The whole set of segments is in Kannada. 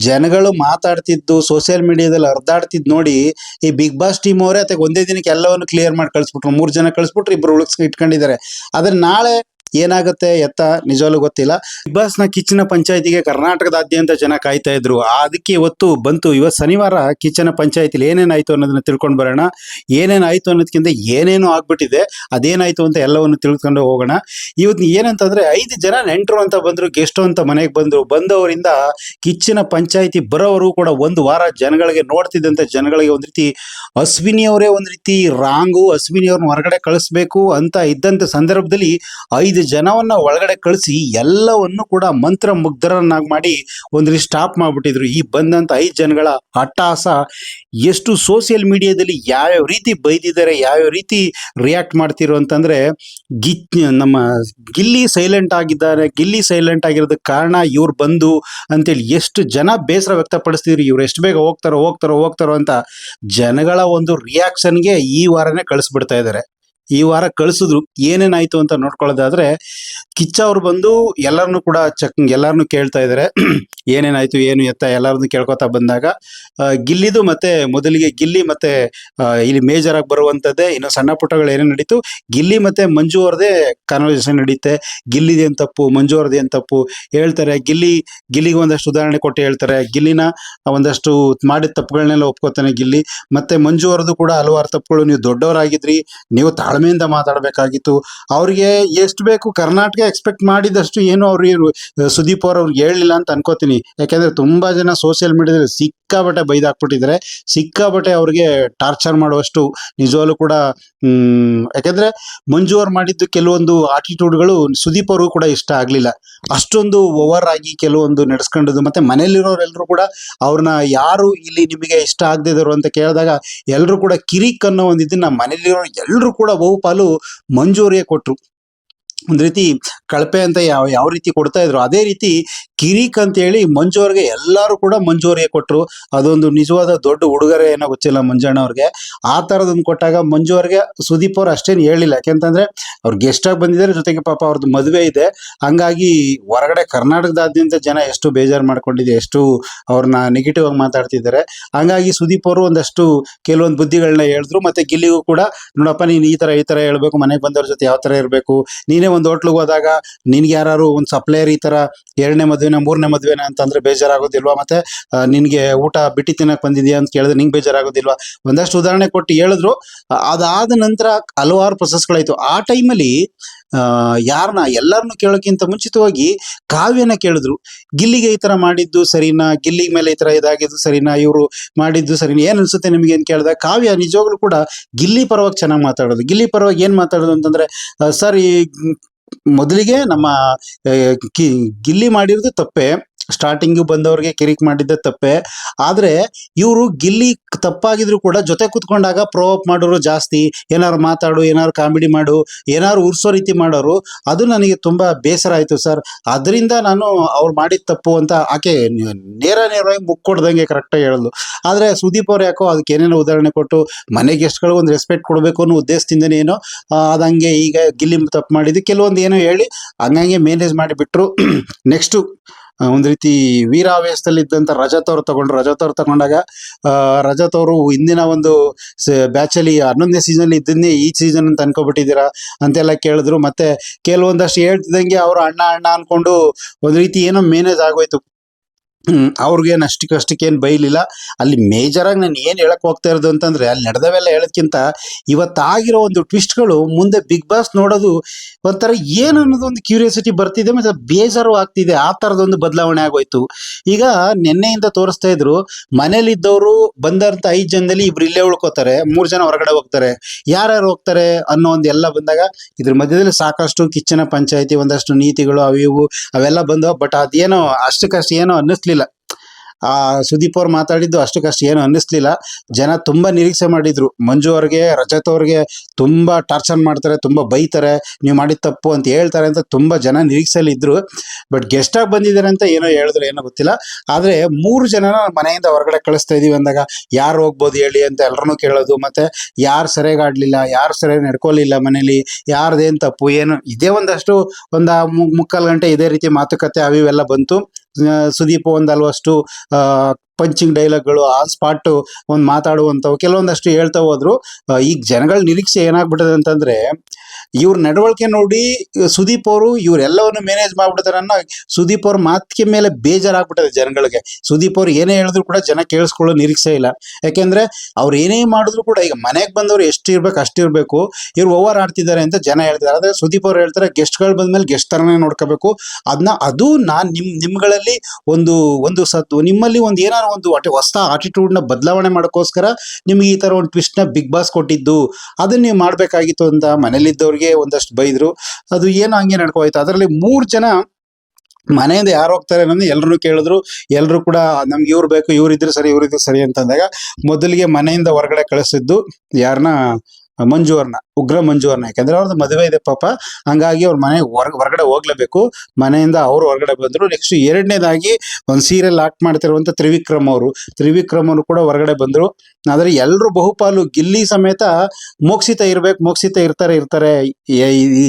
ಜನಗಳು ಮಾತಾಡ್ತಿದ್ದು ಸೋಷಿಯಲ್ ಮೀಡಿಯಾದಲ್ಲಿ ಹರಿದಾಡ್ತಿದ್ದು ನೋಡಿ ಈ ಬಿಗ್ ಬಾಸ್ ಟೀಮ್ ಅವರೇ ಅದಕ್ಕೆ ಒಂದೇ ದಿನಕ್ಕೆ ಎಲ್ಲವನ್ನು ಕ್ಲಿಯರ್ ಮಾಡಿ ಕಳಿಸ್ಬಿಟ್ರು. 3 ಜನ ಕಳಿಸ್ಬಿಟ್ರು, 2 ಉಳಿಸ್ ಇಟ್ಕೊಂಡಿದ್ದಾರೆ. ಆದ್ರೆ ನಾಳೆ ಏನಾಗುತ್ತೆ ಎತ್ತ ನಿಜವಾಗ್ಲೂ ಗೊತ್ತಿಲ್ಲ. ಬಿಗ್ ಬಾಸ್ ನ ಕಿಚ್ಚನ ಪಂಚಾಯತಿಗೆ ಕರ್ನಾಟಕದಾದ್ಯಂತ ಜನ ಕಾಯ್ತಾ ಇದ್ರು. ಅದಕ್ಕೆ ಇವತ್ತು ಬಂತು. ಇವತ್ತು ಶನಿವಾರ ಕಿಚ್ಚನ ಪಂಚಾಯತಿಲಿ ಏನೇನಾಯ್ತು ಅನ್ನೋದನ್ನ ತಿಳ್ಕೊಂಡು ಬರೋಣ. ಏನೇನಾಯ್ತು ಅನ್ನೋದಕ್ಕಿಂತ ಏನೇನು ಆಗ್ಬಿಟ್ಟಿದೆ, ಅದೇನಾಯ್ತು ಅಂತ ಎಲ್ಲವನ್ನು ತಿಳ್ಕೊಂಡು ಹೋಗೋಣ. ಇವತ್ತು ಏನಂತಂದ್ರೆ 5 ಜನ ನೆಂಟರು ಅಂತ ಬಂದ್ರು, ಗೆಸ್ಟು ಅಂತ ಮನೆಗೆ ಬಂದ್ರು. ಬಂದವರಿಂದ ಕಿಚ್ಚನ ಪಂಚಾಯತಿ ಬರೋವರು ಕೂಡ ಒಂದು ವಾರ ಜನಗಳಿಗೆ ನೋಡ್ತಿದ್ದಂತೆ ಜನಗಳಿಗೆ ಒಂದ್ ರೀತಿ ಅಶ್ವಿನಿ ಅವರೇ ಒಂದ್ ರೀತಿ ರಾಂಗು, ಅಶ್ವಿನಿ ಅವ್ರನ್ನ ಹೊರಗಡೆ ಕಳಿಸ್ಬೇಕು ಅಂತ ಇದ್ದಂತ ಸಂದರ್ಭದಲ್ಲಿ 5 ಜನವನ್ನ ಒಳಗಡೆ ಕಳಿಸಿ ಎಲ್ಲವನ್ನು ಕೂಡ ಮಂತ್ರ ಮುಗ್ಧರನ್ನಾಗಿ ಮಾಡಿ ಒಂದ್ರಿ ಸ್ಟಾಪ್ ಮಾಡ್ಬಿಟ್ಟಿದ್ರು. ಈ ಬಂದಂತ 5 ಜನಗಳ ಅಟ್ಟಹಾಸ ಎಷ್ಟು ಸೋಷಿಯಲ್ ಮೀಡಿಯಾದಲ್ಲಿ ಯಾವ್ಯಾವ ರೀತಿ ಬೈದಿದ್ದಾರೆ, ಯಾವ್ಯಾವ ರೀತಿ ರಿಯಾಕ್ಟ್ ಮಾಡ್ತಿರೋ ಅಂತಂದ್ರೆ, ನಮ್ಮ ಗಿಲ್ಲಿ ಸೈಲೆಂಟ್ ಆಗಿದ್ದಾರೆ. ಗಿಲ್ಲಿ ಸೈಲೆಂಟ್ ಆಗಿರೋದಕ್ಕೆ ಕಾರಣ ಇವ್ರು ಬಂದು ಅಂತೇಳಿ ಎಷ್ಟು ಜನ ಬೇಸರ ವ್ಯಕ್ತಪಡಿಸ್ತಿದ್ರು. ಇವ್ರು ಎಷ್ಟು ಬೇಗ ಹೋಗ್ತಾರೋ ಅಂತ ಜನಗಳ ಒಂದು ರಿಯಾಕ್ಷನ್ಗೆ ಈ ವಾರನೇ ಕಳಿಸ್ಬಿಡ್ತಾ ಇದ್ದಾರೆ. ಈ ವಾರ ಕಳಿಸಿದ್ರು. ಏನೇನಾಯ್ತು ಅಂತ ನೋಡ್ಕೊಳ್ಳೋದಾದ್ರೆ, ಕಿಚ್ಚ ಅವ್ರು ಬಂದು ಎಲ್ಲರನ್ನು ಕೇಳ್ತಾ ಇದ್ದಾರೆ ಏನೇನಾಯ್ತು ಏನು ಎತ್ತ ಎಲ್ಲರನ್ನು ಕೇಳ್ಕೊತಾ ಬಂದಾಗ ಗಿಲ್ಲಿದು ಮತ್ತೆ ಮೊದಲಿಗೆ ಗಿಲ್ಲಿ ಮತ್ತೆ ಇಲ್ಲಿ ಮೇಜರ್ ಆಗಿ ಬರುವಂತದ್ದೇ ಇನ್ನು ಸಣ್ಣ ಪುಟ್ಟಗಳು ಏನೇನು ನಡೀತು, ಗಿಲ್ಲಿ ಮತ್ತೆ ಮಂಜು ಅವ್ರದೇ ಕಾನ್ವರ್ಸೇಷನ್ ನಡೀತೆ. ಗಿಲ್ಲಿದೇನು ತಪ್ಪು, ಮಂಜು ಅವ್ರದ್ದೇನು ತಪ್ಪು ಹೇಳ್ತಾರೆ. ಗಿಲ್ಲಿಗೆ ಒಂದಷ್ಟು ಉದಾಹರಣೆ ಕೊಟ್ಟು ಹೇಳ್ತಾರೆ. ಗಿಲ್ಲಿನ ಒಂದಷ್ಟು ಮಾಡಿದ ತಪ್ಪುಗಳನ್ನೆಲ್ಲ ಒಪ್ಕೋತಾನೆ ಗಿಲ್ಲಿ. ಮತ್ತೆ ಮಂಜು ಅವ್ರದ್ದು ಕೂಡ ಹಲವಾರು ತಪ್ಪುಗಳು, ನೀವು ದೊಡ್ಡವರಾಗಿದ್ರಿ, ನೀವು ತಾಳ್ಮೆಯಿಂದ ಮಾತಾಡಬೇಕಾಗಿತ್ತು, ಅವ್ರಿಗೆ ಎಷ್ಟು ಬೇಕು ಕರ್ನಾಟಕ ಎಕ್ಸ್ಪೆಕ್ಟ್ ಮಾಡಿದಷ್ಟು ಏನು ಸುದೀಪ್ ಅವ್ರಿಗೆ ಹೇಳಲಿಲ್ಲ ಅಂತ ಅನ್ಕೋತೀನಿ. ಯಾಕೆಂದ್ರೆ ತುಂಬಾ ಜನ ಸೋಷಿಯಲ್ ಮೀಡಿಯಾದಲ್ಲಿ ಸಿಕ್ಕಾಬಟ್ಟೆ ಬೈದಾಕ್ಬಿಟ್ಟಿದ್ದಾರೆ. ಸಿಕ್ಕಾಬಟ್ಟೆ ಅವ್ರಿಗೆ ಟಾರ್ಚರ್ ಮಾಡುವಷ್ಟು ನಿಜವಾಗ್ಲೂ ಕೂಡ. ಯಾಕೆಂದ್ರೆ ಮಂಜು ಅವ್ರು ಮಾಡಿದ್ದು ಕೆಲವೊಂದು ಆಟಿಟ್ಯೂಡ್ಗಳು ಸುದೀಪ್ ಅವ್ರಿಗೂ ಕೂಡ ಇಷ್ಟ ಆಗ್ಲಿಲ್ಲ. ಅಷ್ಟೊಂದು ಓವರ್ ಆಗಿ ಕೆಲವೊಂದು ನಡೆಸ್ಕೊಂಡದ್ದು. ಮತ್ತೆ ಮನೇಲಿರೋರೆಲ್ಲರೂ ಕೂಡ ಅವ್ರನ್ನ ಯಾರು ಇಲ್ಲಿ ನಿಮಗೆ ಇಷ್ಟ ಆಗದಿದ್ರು ಅಂತ ಕೇಳಿದಾಗ ಎಲ್ಲರೂ ಕೂಡ ಕಿರಿಕ್ ಅನ್ನೋ ಒಂದು ಇದನ್ನ ಮನೇಲಿರೋ ಎಲ್ಲರೂ ಕೂಡ ಬಹುಪಾಲು ಮಂಜೂರಿಗೆ ಕೊಟ್ರು. ಒಂದ್ ರೀತಿ ಕಳಪೆ ಅಂತ ಯಾವ ರೀತಿ ಕೊಡ್ತಾ ಇದ್ರು, ಅದೇ ರೀತಿ ಕಿರಿಕ್ ಅಂತ ಹೇಳಿ ಮಂಜು ಅವ್ರಿಗೆ ಎಲ್ಲರೂ ಕೂಡ ಮಂಜು ಅವ್ರಿಗೆ ಕೊಟ್ರು. ಅದೊಂದು ನಿಜವಾದ ದೊಡ್ಡ ಉಡುಗೊರೆ ಏನೋ ಗೊತ್ತಿಲ್ಲ ಮಂಜಣ್ಣ ಅವ್ರಿಗೆ. ಆ ತರದೊಂದು ಕೊಟ್ಟಾಗ ಮಂಜು ಅವ್ರಿಗೆ ಸುದೀಪ್ ಅವ್ರು ಅಷ್ಟೇನು ಹೇಳಿಲ್ಲ. ಯಾಕೆಂತಂದ್ರೆ ಅವ್ರು ಗೆಸ್ಟ್ ಆಗಿ ಬಂದಿದ್ದಾರೆ, ಜೊತೆಗೆ ಪಾಪ ಅವ್ರದ್ದು ಮದುವೆ ಇದೆ. ಹಂಗಾಗಿ ಹೊರಗಡೆ ಕರ್ನಾಟಕದಾದ್ಯಂತ ಜನ ಎಷ್ಟು ಬೇಜಾರು ಮಾಡ್ಕೊಂಡಿದೆ, ಎಷ್ಟು ಅವ್ರನ್ನ ನೆಗೆಟಿವ್ ಆಗಿ ಮಾತಾಡ್ತಿದ್ದಾರೆ. ಹಂಗಾಗಿ ಸುದೀಪ್ ಅವರು ಒಂದಷ್ಟು ಕೆಲವೊಂದು ಬುದ್ಧಿಗಳನ್ನ ಹೇಳಿದ್ರು. ಮತ್ತೆ ಗಿಲ್ಲಿಗೂ ಕೂಡ, ನೋಡಪ್ಪ ನೀನು ಈ ತರ ಹೇಳ್ಬೇಕು, ಮನೆಗೆ ಬಂದವ್ರ ಜೊತೆ ಯಾವ ತರ ಇರಬೇಕು, ನೀನೇ ಒಂದು ಹೋಟ್ಲಿಗೆ ಹೋದಾಗ ನಿನ್ಗೆ ಯಾರು ಒಂದು ಸಪ್ಲೈಯರ್ ಈ ತರ 2ನೇ ಮದುವೆನ 3ನೇ ಮದುವೆನ ಅಂತಂದ್ರೆ ಬೇಜಾರಾಗೋದಿಲ್ವಾ? ಮತ್ತೆ ನಿನ್ಗೆ ಊಟ ಬಿಟ್ಟಿ ತಿನ್ನಕ್ ಬಂದಿದ್ಯಾ ಅಂತ ಕೇಳಿದ್ರೆ ನಿಂಗೆ ಬೇಜಾರಾಗೋದಿಲ್ವಾ? ಒಂದಷ್ಟು ಉದಾಹರಣೆ ಕೊಟ್ಟು ಹೇಳಿದ್ರು. ಅದಾದ ನಂತರ ಹಲವಾರು ಪ್ರೊಸೆಸ್ಗಳಾಯ್ತು. ಆ ಟೈಮಲ್ಲಿ ಎಲ್ಲರನ್ನು ಕೇಳೋಕ್ಕಿಂತ ಮುಂಚಿತವಾಗಿ ಕಾವ್ಯನ ಕೇಳಿದ್ರು. ಗಿಲ್ಲಿಗೆ ಈ ತರ ಮಾಡಿದ್ದು ಸರಿನಾ, ಗಿಲ್ಲಿ ಮೇಲೆ ಈ ತರ ಇದಾಗಿದ್ದು ಸರಿನಾ, ಇವರು ಮಾಡಿದ್ದು ಸರಿನಾ, ಏನ್ ಅನ್ಸುತ್ತೆ ನಿಮಗೆ ಅಂತ ಕೇಳಿದಾಗ ಕಾವ್ಯ ನಿಜವಾಗ್ಲೂ ಕೂಡ ಗಿಲ್ಲಿ ಪರವಾಗಿ ಚೆನ್ನಾಗಿ ಮಾತಾಡೋದು. ಗಿಲ್ಲಿ ಪರವಾಗಿ ಏನ್ ಮಾತಾಡೋದು ಅಂತಂದ್ರೆ, ಸರ್ ಈ ಮೊದಲಿಗೆ ನಮ್ಮ ಗಿಲ್ಲಿ ಮಾಡಿರೋದು ತಪ್ಪೇ, ಸ್ಟಾರ್ಟಿಂಗು ಬಂದವ್ರಿಗೆ ಕಿರಿಕ್ ಮಾಡಿದ್ದ ತಪ್ಪೆ. ಆದ್ರೆ ಇವರು ಗಿಲ್ಲಿ ತಪ್ಪಾಗಿದ್ರು ಕೂಡ ಜೊತೆ ಕುತ್ಕೊಂಡಾಗ ಪ್ರೋವಪ್ ಮಾಡೋರು ಜಾಸ್ತಿ. ಏನಾದ್ರು ಮಾತಾಡು, ಏನಾದ್ರು ಕಾಮಿಡಿ ಮಾಡು, ಏನಾದ್ರು ಉರ್ಸೋ ರೀತಿ ಮಾಡೋರು. ಅದು ನನಗೆ ತುಂಬಾ ಬೇಸರ ಆಯ್ತು ಸರ್. ಅದರಿಂದ ನಾನು ಅವ್ರು ಮಾಡಿದ ತಪ್ಪು ಅಂತ ಆಕೆ ನೇರವಾಗಿ ಮುಕ್ಕೊಡ್ದಂಗೆ ಕರೆಕ್ಟಾಗಿ ಹೇಳಿದ್ಲು. ಆದ್ರೆ ಸುದೀಪ್ ಅವ್ರು ಯಾಕೋ ಅದಕ್ಕೆ ಏನೇನೋ ಉದಾಹರಣೆ ಕೊಟ್ಟು ಮನೆ ಗೆಸ್ಟ್ಗಳು ಒಂದು ರೆಸ್ಪೆಕ್ಟ್ ಕೊಡಬೇಕು ಅನ್ನೋ ಉದ್ದೇಶದಿಂದನೇ ಏನೋ ಅದಂಗೆ ಈಗ ಗಿಲ್ಲಿ ತಪ್ಪು ಮಾಡಿದ್ದು ಕೆಲವೊಂದು ಏನೋ ಹೇಳಿ ಹಂಗಂಗೆ ಮೇನೇಜ್ ಮಾಡಿಬಿಟ್ರು. ನೆಕ್ಸ್ಟ್ ಒಂದ್ ರೀತಿ ವೀರಾವೇಶದಲ್ಲಿ ಇದ್ದಂತ ರಜತ್ ಅವ್ರು ತಗೊಂಡಾಗ ರಜತ್ ಅವರು ಹಿಂದಿನ ಒಂದು ಬ್ಯಾಚಲ್ಲಿ 11ನೇ ಸೀಸನ್ ಇದನ್ನೇ ಈ ಸೀಸನ್ ಅಂತ ಅನ್ಕೊಬಿಟ್ಟಿದ್ದೀರಾ ಅಂತೆಲ್ಲ ಕೇಳಿದ್ರು. ಮತ್ತೆ ಕೆಲವೊಂದಷ್ಟು ಹೇಳ್ತಿದ್ದಂಗೆ ಅವರು ಅಣ್ಣ ಅನ್ಕೊಂಡು ಒಂದ್ ರೀತಿ ಏನೋ ಮೇನೇಜ್ ಆಗೋಯ್ತು. ಅವ್ರಿಗೇನು ಅಷ್ಟಕ್ಕೇನು ಬೈಲಿಲ್ಲ. ಅಲ್ಲಿ ಮೇಜರ್ ಆಗಿ ನಾನು ಏನು ಹೇಳಕ್ ಹೋಗ್ತಾ ಇರೋದು ಅಂತಂದ್ರೆ, ಅಲ್ಲಿ ನಡೆದವೆಲ್ಲ ಹೇಳೋದ್ಕಿಂತ ಇವತ್ತಾಗಿರೋ ಒಂದು ಟ್ವಿಸ್ಟ್ಗಳು ಮುಂದೆ ಬಿಗ್ ಬಾಸ್ ನೋಡೋದು ಒಂಥರ ಏನು ಅನ್ನೋದು ಒಂದು ಕ್ಯೂರಿಯಾಸಿಟಿ ಬರ್ತಿದೆ, ಮತ್ತೆ ಬೇಜಾರು ಆಗ್ತಿದೆ. ಆ ಥರದೊಂದು ಬದಲಾವಣೆ ಆಗೋಯ್ತು. ಈಗ ನಿನ್ನೆಯಿಂದ ತೋರಿಸ್ತಾ ಇದ್ರು, ಮನೇಲಿದ್ದವರು ಬಂದಂತ 5 ಜನದಲ್ಲಿ 2 ಇಲ್ಲೇ ಉಳ್ಕೋತಾರೆ, 3 ಜನ ಹೊರಗಡೆ ಹೋಗ್ತಾರೆ. ಯಾರ್ಯಾರು ಹೋಗ್ತಾರೆ ಅನ್ನೋ ಒಂದು ಎಲ್ಲ ಬಂದಾಗ ಇದ್ರ ಮಧ್ಯದಲ್ಲಿ ಸಾಕಷ್ಟು ಕಿಚ್ಚನ ಪಂಚಾಯತಿ ಒಂದಷ್ಟು ನೀತಿಗಳು ಅವು ಅವೆಲ್ಲ ಬಂದವು. ಬಟ್ ಅದೇನೋ ಅಷ್ಟಕ್ಕಷ್ಟು ಏನೋ ಅನ್ನಿಸ್ಲಿಲ್ಲ. ಸುದೀಪ್ ಅವ್ರು ಮಾತಾಡಿದ್ದು ಅಷ್ಟಕ್ಕಷ್ಟು ಏನು ಅನ್ನಿಸ್ಲಿಲ್ಲ. ಜನ ತುಂಬಾ ನಿರೀಕ್ಷೆ ಮಾಡಿದ್ರು. ಮಂಜು ಅವ್ರಿಗೆ, ರಜತ್ ಅವ್ರಿಗೆ ತುಂಬಾ ಟಾರ್ಚರ್ ಮಾಡ್ತಾರೆ, ತುಂಬಾ ಬೈತಾರೆ, ನೀವು ಮಾಡಿದ ತಪ್ಪು ಅಂತ ಹೇಳ್ತಾರೆ ಅಂತ ತುಂಬಾ ಜನ ನಿರೀಕ್ಷೆಯಲ್ಲಿ ಇದ್ರು. ಬಟ್ ಗೆಸ್ಟ್ ಆಗಿ ಬಂದಿದ್ದಾರೆ ಅಂತ ಏನೋ ಹೇಳಿದ್ರು, ಏನೋ ಗೊತ್ತಿಲ್ಲ. ಆದ್ರೆ 3 ಜನನ ಮನೆಯಿಂದ ಹೊರಗಡೆ ಕಳಿಸ್ತಾ ಇದೀವಿ ಅಂದಾಗ ಯಾರು ಹೋಗ್ಬೋದು ಹೇಳಿ ಅಂತ ಎಲ್ಲರನ್ನೂ ಕೇಳೋದು. ಮತ್ತೆ ಯಾರು ಸರಿಯಾಗಿ ಆಡ್ಲಿಲ್ಲ, ಯಾರು ಸರಿಯಾಗಿ ನಡ್ಕೊಲಿಲ್ಲ, ಮನೇಲಿ ಯಾರ್ದೇನ್ ತಪ್ಪು ಏನು, ಇದೇ ಒಂದಷ್ಟು 1 ಮುಕ್ಕಾಲು ಗಂಟೆ ಇದೇ ರೀತಿ ಮಾತುಕತೆ ಅವಿವೆಲ್ಲ ಬಂತು. ಸುದೀಪ್ ಒಂದು ಹಲ್ವಷ್ಟು ಪಂಚಿಂಗ್ ಡೈಲಾಗ್ಗಳು ಆನ್ ಸ್ಪಾಟ್ ಒಂದು ಮಾತಾಡುವಂಥವು ಕೆಲವೊಂದಷ್ಟು ಹೇಳ್ತಾ ಹೋದ್ರು. ಈಗ ಜನಗಳ ನಿರೀಕ್ಷೆ ಏನಾಗ್ಬಿಟ್ಟದೆ ಅಂತಂದ್ರೆ ಇವ್ರ ನಡವಳಿಕೆ ನೋಡಿ ಸುದೀಪ್ ಅವರು ಇವರೆಲ್ಲವನ್ನು ಮ್ಯಾನೇಜ್ ಮಾಡ್ಬಿಡ್ತಾರೆ ಅನ್ನೋ ಸುದೀಪ್ ಅವ್ರ ಮಾತಿಗೆ ಮೇಲೆ ಬೇಜಾರಾಗ್ಬಿಟ್ಟದೆ ಜನಗಳಿಗೆ. ಸುದೀಪ್ ಅವ್ರು ಏನೇ ಹೇಳಿದ್ರು ಕೂಡ ಜನ ಕೇಳಿಸ್ಕೊಳ್ಳೋ ನಿರೀಕ್ಷೆ ಇಲ್ಲ. ಯಾಕೆಂದ್ರೆ ಅವ್ರು ಏನೇ ಮಾಡಿದ್ರು ಕೂಡ ಈಗ ಮನೆಗೆ ಬಂದವರು ಎಷ್ಟು ಇರ್ಬೇಕು ಅಷ್ಟಿರ್ಬೇಕು, ಇವ್ರು ಓವರ್ ಆಡ್ತಿದ್ದಾರೆ ಅಂತ ಜನ ಹೇಳ್ತಾರೆ. ಆದ್ರೆ ಸುದೀಪ್ ಅವ್ರು ಹೇಳ್ತಾರೆ ಗೆಸ್ಟ್ಗಳು ಬಂದ್ಮೇಲೆ ಗೆಸ್ಟ್ ತರನೇ ನೋಡ್ಕೋಬೇಕು. ಅದು ನಾನ್ ನಿಮ್ಗಳಲ್ಲಿ ಒಂದು ಒಂದು ನಿಮ್ಮಲ್ಲಿ ಒಂದು ಏನಾದ್ರು ಒಂದು ಹೊಸ ಆಟಿಟ್ಯೂಡ್ ನ ಬದಲಾವಣೆ ಮಾಡೋಕ್ಕೋಸ್ಕರ ನಿಮ್ಗೆ ಈ ತರ ಒಂದು ಟ್ವಿಸ್ಟ್ ನ ಬಿಗ್ ಬಾಸ್ ಕೊಟ್ಟಿದ್ದು, ಅದನ್ನ ನೀವು ಮಾಡ್ಬೇಕಾಗಿತ್ತು ಅಂತ ಮನೇಲಿದ್ದವ್ರಿಗೆ ಒಂದಷ್ಟು ಬೈದ್ರು. ಅದು ಏನೋ ಹಂಗೆ ನಡ್ಕೋಯ್ತು. ಅದರಲ್ಲಿ 3 ಜನ ಮನೆಯಿಂದ ಯಾರು ಹೋಗ್ತಾರೆ ಅನ್ನೋದು ಎಲ್ಲರೂ ಕೇಳಿದ್ರು. ಎಲ್ಲರೂ ಕೂಡ ನಮ್ಗೆ ಇವ್ರು ಬೇಕು, ಇವ್ರಿದ್ರೆ ಸರಿ, ಇವ್ರಿದ್ರೆ ಸರಿ ಅಂತಂದಾಗ ಮೊದಲಿಗೆ ಮನೆಯಿಂದ ಹೊರಗಡೆ ಕಳಿಸಿದ್ದು ಯಾರನ್ನ, ಮಂಜು ಅವ್ರನ್ನ, ಉಗ್ರ ಮಂಜು ಅವ್ರನ್ನ. ಯಾಕಂದ್ರೆ ಅವ್ರದ್ದು ಮದುವೆ ಇದೆ ಪಾಪ, ಹಂಗಾಗಿ ಅವ್ರ ಮನೆ ಹೊರಗಡೆ ಹೋಗ್ಲೇಬೇಕು. ಮನೆಯಿಂದ ಅವರು ಹೊರಗಡೆ ಬಂದ್ರು. ನೆಕ್ಸ್ಟ್ 2ನೇದಾಗಿ ಒಂದು ಸೀರಿಯಲ್ ಆಕ್ಟ್ ಮಾಡ್ತಿರುವಂತ ತ್ರಿವಿಕ್ರಮ್ ಅವರು ಕೂಡ ಹೊರಗಡೆ ಬಂದ್ರು. ಆದ್ರೆ ಎಲ್ರು ಬಹುಪಾಲು ಗಿಲ್ಲಿ ಸಮೇತ ಮೋಕ್ಷಿತ ಮೋಕ್ಷಿತ ಇರ್ತಾರೆ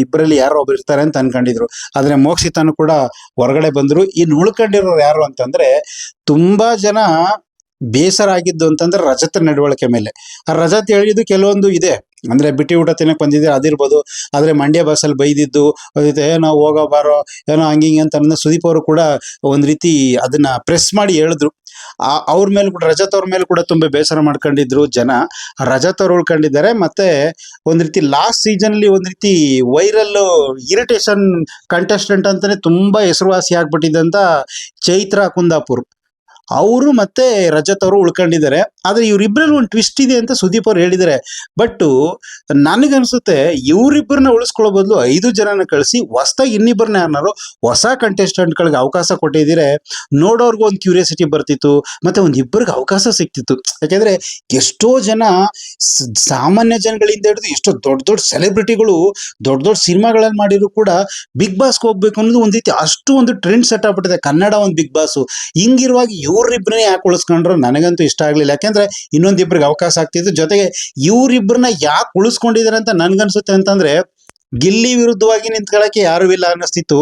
ಇಬ್ಬರಲ್ಲಿ ಯಾರೋ ಒಬ್ರು ಇರ್ತಾರೆ ಅಂತ ಅನ್ಕೊಂಡಿದ್ರು. ಆದ್ರೆ ಮೋಕ್ಷಿತನು ಕೂಡ ಹೊರಗಡೆ ಬಂದ್ರು. ಇನ್ನು ಉಳ್ಕೊಂಡಿರೋರು ಯಾರು ಅಂತಂದ್ರೆ ತುಂಬಾ ಜನ ಬೇಸರ ಆಗಿದ್ದು ಅಂತಂದ್ರೆ ರಜತ್ ನಡವಳಿಕೆ ಮೇಲೆ. ಆ ರಜತ್ ಹೇಳಿದ್ದು ಕೆಲವೊಂದು ಇದೆ, ಅಂದ್ರೆ ಬಿಟ್ಟಿ ಊಟ ತಿನ್ನಕ್ ಬಂದಿದೆ ಅದಿರ್ಬೋದು. ಆದ್ರೆ ಮಂಡ್ಯ ಬಸ್ಸಲ್ಲಿ ಬೈದಿದ್ದು ಏನೋ ಹೋಗೋ ಬಾರೋ ಏನೋ ಹಂಗಿಂಗೆ ಅಂತ ಸುದೀಪ್ ಅವರು ಕೂಡ ಒಂದ್ ರೀತಿ ಅದನ್ನ ಪ್ರೆಸ್ ಮಾಡಿ ಹೇಳಿದ್ರು. ಅವ್ರ ಮೇಲೆ ಕೂಡ, ರಜತ್ ಅವ್ರ ಮೇಲೆ ಕೂಡ ತುಂಬಾ ಬೇಸರ ಮಾಡ್ಕೊಂಡಿದ್ರು ಜನ. ರಜತ್ ಅವ್ರು ಉಳ್ಕೊಂಡಿದ್ದಾರೆ. ಮತ್ತೆ ಒಂದ್ ರೀತಿ ಲಾಸ್ಟ್ ಸೀಸನ್ ಅಲ್ಲಿ ಒಂದ್ ರೀತಿ ವೈರಲ್ ಇರಿಟೇಷನ್ ಕಂಟೆಸ್ಟೆಂಟ್ ಅಂತಾನೆ ತುಂಬಾ ಹೆಸರುವಾಸಿ ಆಗ್ಬಿಟ್ಟಿದ್ದಂತ ಚೈತ್ರಾ ಕುಂದಾಪುರ್ ಅವರು ಮತ್ತೆ ರಜತ್ ಅವರು ಉಳ್ಕೊಂಡಿದ್ದಾರೆ. ಆದ್ರೆ ಇವ್ರಿಬ್ರಲ್ಲಿ ಒಂದು ಟ್ವಿಸ್ಟ್ ಇದೆ ಅಂತ ಸುದೀಪ್ ಅವ್ರು ಹೇಳಿದ್ದಾರೆ. ಬಟ್ ನನಗನ್ಸುತ್ತೆ ಇವರಿಬ್ಬರನ್ನ ಉಳಿಸ್ಕೊಳ್ಳೋ ಬದಲು 5 ಜನನ ಕಳಿಸಿ ಹೊಸದಾಗಿ ಇನ್ನಿಬ್ಬರನ್ನ ಯಾರನ್ನಾರು ಹೊಸ ಕಂಟೆಸ್ಟೆಂಟ್ಗಳಿಗೆ ಅವಕಾಶ ಕೊಟ್ಟಿದ್ರೆ ನೋಡೋರ್ಗು ಒಂದು ಕ್ಯೂರಿಯಾಸಿಟಿ ಬರ್ತಿತ್ತು, ಮತ್ತೆ ಇಬ್ಬರಿಗೆ ಅವಕಾಶ ಸಿಕ್ತಿತ್ತು. ಯಾಕೆಂದ್ರೆ ಎಷ್ಟೋ ಜನ ಸಾಮಾನ್ಯ ಜನಗಳಿಂದ ಹಿಡಿದು ಎಷ್ಟೋ ದೊಡ್ಡ ದೊಡ್ಡ ಸೆಲೆಬ್ರಿಟಿಗಳು ದೊಡ್ಡ ದೊಡ್ಡ ಸಿನಿಮಾಗಳಲ್ಲಿ ಮಾಡಿದ್ರು ಕೂಡ ಬಿಗ್ ಬಾಸ್ಗೆ ಹೋಗ್ಬೇಕು ಅನ್ನೋದು ಒಂದ್ ರೀತಿ ಅಷ್ಟು ಒಂದು ಟ್ರೆಂಡ್ ಸೆಟ್ ಆಗ್ಬಿಟ್ಟಿದೆ ಕನ್ನಡ ಒಂದು ಬಿಗ್ ಬಾಸ್. ಹಿಂಗಿರುವಾಗ ಇವ್ರಿಬ್ರನ್ನೇ ಯಾಕೆ ಉಳಿಸ್ಕೊಂಡ್ರು ನನಗಂತೂ ಇಷ್ಟ ಆಗ್ಲಿಲ್ಲ. ಯಾಕೆಂದ್ರೆ ಇನ್ನೊಂದಿಬ್ರಿಗೆ ಅವಕಾಶ ಆಗ್ತಿತ್ತು. ಜೊತೆಗೆ ಇವ್ರಿಬ್ರನ್ನ ಯಾಕೆ ಉಳಿಸ್ಕೊಂಡಿದ್ದಾರೆ ಅಂತ ನನ್ಗನ್ಸುತ್ತೆ ಅಂತಂದ್ರೆ ಗಿಲ್ಲಿ ವಿರುದ್ಧವಾಗಿ ನಿಂತ್ಕೊಳ್ಳಕ್ಕೆ ಯಾರು ಇಲ್ಲ ಅನ್ನಿಸ್ತಿತ್ತು.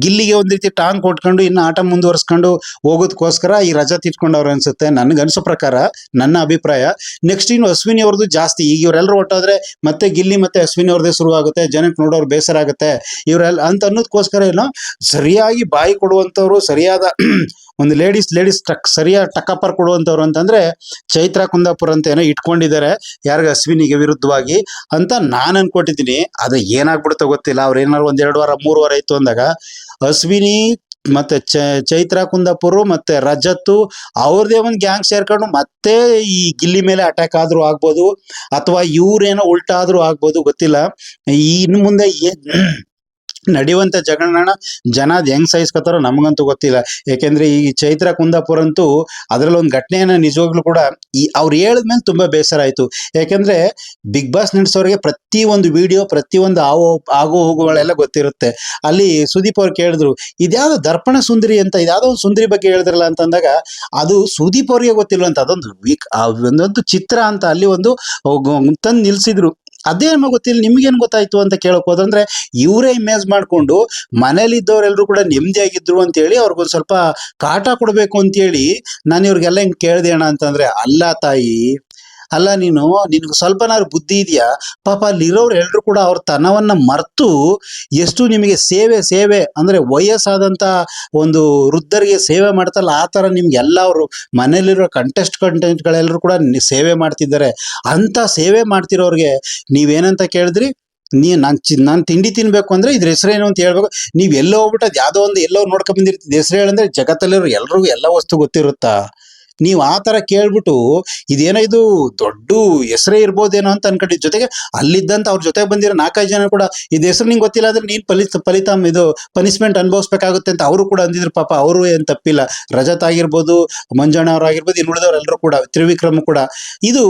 ಗಿಲ್ಲಿಗೆ ಒಂದ್ ರೀತಿ ಟಾಂಗ್ ಕೊಟ್ಕೊಂಡು ಇನ್ನು ಆಟ ಮುಂದುವರ್ಸ್ಕೊಂಡು ಹೋಗೋದಕ್ಕೋಸ್ಕರ ಈ ರಜತ್ ಇಟ್ಕೊಂಡವ್ರು ಅನ್ಸುತ್ತೆ ನನ್ಗನ್ಸೋ ಪ್ರಕಾರ, ನನ್ನ ಅಭಿಪ್ರಾಯ. ನೆಕ್ಸ್ಟ್ ಇನ್ನು ಅಶ್ವಿನಿ ಅವ್ರದ್ದು ಜಾಸ್ತಿ. ಈಗ ಇವರೆಲ್ಲರೂ ಹೊಟ್ಟೋದ್ರೆ ಮತ್ತೆ ಗಿಲ್ಲಿ ಮತ್ತೆ ಅಶ್ವಿನಿ ಅವ್ರದ್ದೇ ಶುರು ಆಗುತ್ತೆ, ಜನಕ್ಕೆ ನೋಡೋರು ಬೇಸರ ಆಗುತ್ತೆ ಇವರೆಲ್ಲ ಅಂತ ಅನ್ನೋದಕ್ಕೋಸ್ಕರ ಏನೋ ಸರಿಯಾಗಿ ಬಾಯಿ ಕೊಡುವಂತವ್ರು, ಸರಿಯಾದ ಒಂದು ಲೇಡೀಸ್ ಸರಿಯಾದ ಟಕ್ಕಪ್ಪರ್ ಕೊಡುವಂತವ್ರು ಅಂತಂದ್ರೆ ಚೈತ್ರಾ ಕುಂದಾಪುರ್ ಅಂತ ಏನೋ ಇಟ್ಕೊಂಡಿದ್ದಾರೆ ಯಾರಿಗ ಅಶ್ವಿನಿಗೆ ವಿರುದ್ಧವಾಗಿ ಅಂತ ನಾನು ಅನ್ಕೊಟ್ಟಿದ್ದೀನಿ. ಅದು ಏನಾಗ್ಬಿಡುತ್ತೋ ಗೊತ್ತಿಲ್ಲ. ಅವ್ರು ಏನಾದ್ರು 1-2 ವಾರ 3 ವಾರ ಇತ್ತು ಅಂದಾಗ ಅಶ್ವಿನಿ ಮತ್ತೆ ಚೈತ್ರಾ ಕುಂದಾಪುರ್ ಮತ್ತೆ ರಜತ್ ಅವ್ರದೇ ಒಂದು ಗ್ಯಾಂಗ್ ಸೇರ್ಕೊಂಡು ಮತ್ತೆ ಈ ಗಿಲ್ಲಿ ಮೇಲೆ ಅಟ್ಯಾಕ್ ಆದ್ರೂ ಆಗ್ಬೋದು, ಅಥವಾ ಇವ್ರೇನೋ ಉಲ್ಟಾ ಆದ್ರೂ ಆಗ್ಬೋದು, ಗೊತ್ತಿಲ್ಲ. ಇನ್ನು ಮುಂದೆ ನಡೆಯುವಂತ ಜನ ಅದ್ ಹೆಂಗ್ ಸಹಿಸ್ಕೊತಾರೋ ನಮಗಂತೂ ಗೊತ್ತಿಲ್ಲ. ಯಾಕೆಂದ್ರೆ ಈ ಚೈತ್ರಾ ಕುಂದಾಪುರ್ ಅಂತೂ ಅದ್ರಲ್ಲಿ ಒಂದು ಘಟನೆಯನ್ನ ನಿಜವಾಗ್ಲೂ ಕೂಡ ಅವ್ರು ಹೇಳಿದ್ಮೇಲೆ ತುಂಬಾ ಬೇಸರ ಆಯ್ತು. ಯಾಕೆಂದ್ರೆ ಬಿಗ್ ಬಾಸ್ ನಡೆಸೋರಿಗೆ ಪ್ರತಿ ಒಂದು ವಿಡಿಯೋ, ಪ್ರತಿ ಒಂದು ಆಗು ಹೋಗುಗಳೆಲ್ಲ ಗೊತ್ತಿರುತ್ತೆ. ಅಲ್ಲಿ ಸುದೀಪ್ ಅವ್ರು ಕೇಳಿದ್ರು ಇದ್ಯಾವ್ದೋ ದರ್ಪಣ ಸುಂದರಿ ಅಂತ, ಇದ್ಯಾವ್ದೋ ಒಂದು ಸುಂದರಿ ಬಗ್ಗೆ ಹೇಳಿದ್ರಲ್ಲ ಅಂತಂದಾಗ ಅದು ಸುದೀಪ್ ಅವ್ರಿಗೆ ಗೊತ್ತಿಲ್ಲ ಅಂತ ಒಂದೊಂದು ಚಿತ್ರ ಅಂತ ಅಲ್ಲಿ ಒಂದು ತಂದು ನಿಲ್ಸಿದ್ರು. ಅದೇ ನಮಗೆ ಗೊತ್ತಿಲ್ಲ, ನಿಮ್ಗೇನು ಗೊತ್ತಾಯ್ತು ಅಂತ ಕೇಳಕ್ ಹೋದಂದ್ರೆ ಇವರೇ ಇಮೇಜ್ ಮಾಡ್ಕೊಂಡು ಮನೇಲಿದ್ದವರೆಲ್ಲರೂ ಕೂಡ ನೆಮ್ಮದಿಯಾಗಿದ್ರು ಅಂತೇಳಿ ಅವ್ರಿಗೊಂದು ಸ್ವಲ್ಪ ಕಾಟ ಕೊಡ್ಬೇಕು ಅಂತೇಳಿ ನಾನು ಇವ್ರಿಗೆಲ್ಲ ಹಿಂಗೆ ಕೇಳ್ದೆ ಅಣ್ಣ ಅಂತಂದ್ರೆ, ಅಲ್ಲ ತಾಯಿ, ಅಲ್ಲ ನಿನಗೆ ಸ್ವಲ್ಪನಾದ್ರು ಬುದ್ಧಿ ಇದೆಯಾ? ಪಾಪ ಅಲ್ಲಿರೋರು ಎಲ್ರು ಕೂಡ ಅವ್ರ ತನವನ್ನ ಮರ್ತು ಎಷ್ಟು ನಿಮಗೆ ಸೇವೆ ಅಂದ್ರೆ ವಯಸ್ಸಾದಂತ ಒಂದು ವೃದ್ಧರಿಗೆ ಸೇವೆ ಮಾಡ್ತಲ್ಲ ಆ ತರ ನಿಮ್ಗೆ ಎಲ್ಲ ಅವರು ಮನೇಲಿರೋ ಕಂಟೆಸ್ಟೆಂಟ್ಗಳೆಲ್ಲರೂ ಕೂಡ ಸೇವೆ ಮಾಡ್ತಿದ್ದಾರೆ. ಅಂತ ಸೇವೆ ಮಾಡ್ತಿರೋರ್ಗೆ ನೀವೇನಂತ ಕೇಳಿದ್ರಿ? ನಾನು ತಿಂಡಿ ತಿನ್ಬೇಕು ಅಂದ್ರೆ ಇದ್ರ ಹೆಸರೇನು ಅಂತ ಹೇಳ್ಬೇಕು. ನೀವ್ ಎಲ್ಲೋ ಹೋಗ್ಬಿಟ್ಟು ಅದ್ ಯಾವ್ದೋ ಒಂದು ಎಲ್ಲೋ ನೋಡ್ಕೊಂಡ್ ಬಂದಿರ್ತಿದ್ ಹೆಸರು ಹೇಳಂದ್ರೆ ಜಗತ್ತಲ್ಲಿರೋ ಎಲ್ರಿಗೂ ಎಲ್ಲ ವಸ್ತು ಗೊತ್ತಿರುತ್ತಾ? ನೀವು ಆ ತರ ಕೇಳ್ಬಿಟ್ಟು ಇದೇನೋ ಇದು ದೊಡ್ಡ ಹೆಸರೇ ಇರ್ಬೋದೇನೋ ಅಂತ ಅನ್ಕೊಂಡಿದ್. ಜೊತೆಗೆ ಅಲ್ಲಿದ್ದಂತ ಅವ್ರ ಜೊತೆ ಬಂದಿರೋ 4-5 ಜನ ಕೂಡ ಇದ್ ಹೆಸರು ನಿಂಗೆ ಗೊತ್ತಿಲ್ಲ ಅಂದ್ರೆ ನೀನ್ ಇದು ಪನಿಷ್ಮೆಂಟ್ ಅನುಭವಿಸ್ಬೇಕಾಗುತ್ತೆ ಅಂತ ಅವರು ಕೂಡ ಅಂದಿದ್ರು. ಪಾಪ ಅವರು ಏನ್ ತಪ್ಪಿಲ್ಲ. ರಜತ್ ಆಗಿರ್ಬೋದು, ಮಂಜಣ್ಣ ಅವ್ರಾಗಿರ್ಬೋದು, ಇನ್ನು ಉಳಿದವರೆಲ್ಲರೂ ಕೂಡ, ತ್ರಿವಿಕ್ರಮ್ ಕೂಡ ಇದು